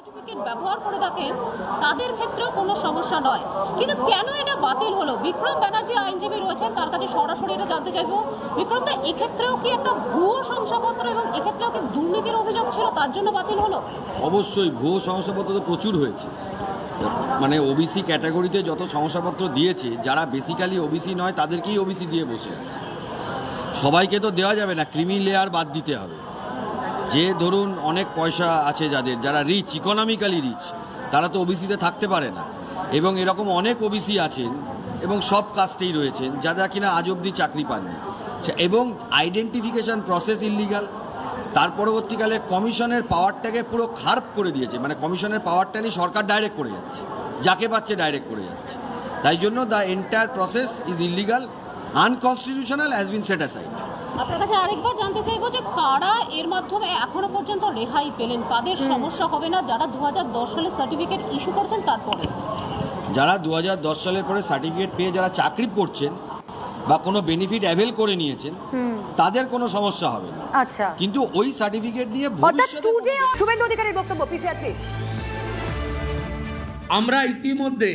Certificate ব্যবহার করে থাকেন তাদের ক্ষেত্রেও কোনো সমস্যা নয়, কিন্তু কেন এটা বাতিল হলো? বিক্রম ব্যানার্জি আইনজীবী রয়েছেন, তার কাছে সরাসরি এটা জানতে চাইবো। বিক্রম দা, এক্ষেত্রেও কি একটা ভুয়ো শংসাপত্র এবং এক্ষেত্রেও কি দুর্নীতির অভিযোগ ছিল, তার জন্য বাতিল হলো? অবশ্যই ভুয়ো শংসাপত্র তো প্রচুর হয়েছে। মানে ওবিসি ক্যাটাগরিতে যত শংসাপত্র দিয়েছে, যারা বেসিক্যালি ওবিসি নয় তাদেরকেই ওবিসি দিয়ে বসে আছে। সবাইকে তো দেওয়া যাবে না, ক্রিমি লেয়ার বাদ দিতে হবে। যে ধরুন অনেক পয়সা আছে যাদের, যারা রিচ, ইকোনমিক্যালি রিচ, তারা তো ওবিসিতে থাকতে পারে না। এবং এরকম অনেক ওবিসি আছেন এবং সব কাস্টেই রয়েছেন যারা কিনা আজ অবধি চাকরি পাননি, এবং আইডেন্টিফিকেশন প্রসেস ইললিগাল। তার পরবর্তীকালে কমিশনের পাওয়ারটাকে পুরো খারাপ করে দিয়েছে, মানে কমিশনের পাওয়ারটা নিয়ে সরকার ডাইরেক্ট করে যাচ্ছে, যাকে পাচ্ছে ডাইরেক্ট করে যাচ্ছে। তাই জন্য the entire process is illegal, unconstitutional, has been set aside. আপনার কাছে আরেকবার জানতে চাইবো যে কারা এর মাধ্যমে এখনো পর্যন্ত রেহাই পেলেন, কাদের সমস্যা হবে না যারা 2010 সালে সার্টিফিকেট ইস্যু করছেন তারপরে? যারা 2010 সালের পরে সার্টিফিকেট পেয়ে যারা চাকরি করছেন বা কোনো বেনিফিট অ্যাভেল করে নিয়েছেন, তাদের কোনো সমস্যা হবে না। আচ্ছা, কিন্তু ওই সার্টিফিকেট নিয়ে শুভেন্দু অধিকারীর বক্তব্য, পিসিআর প্লিজ। আমরা ইতিমধ্যে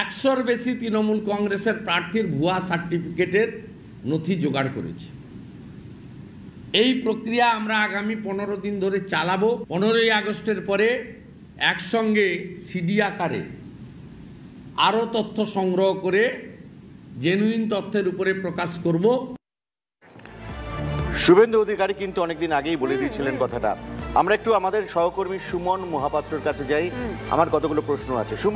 100-র বেশি তৃণমূল কংগ্রেসের প্রার্থীর ভুয়া সার্টিফিকেটের নথি জোগাড় করেছি। এই প্রক্রিয়া আমরা আগামী 15 দিন ধরে চালাবো। 15ই আগস্টের পরে একসঙ্গে সিডি আকারে আরও তথ্য সংগ্রহ করে জেনুইন তথ্যের উপরে প্রকাশ করব। শুভেন্দু অধিকারী কিন্তু অনেকদিন আগেই বলে দিয়েছিলেন কথাটা। আমরা একটু আমাদের সহকর্মী সুমন মহাপাত্রর কাছে যাই, আমার কতগুলো প্রশ্ন আছে। সুমন।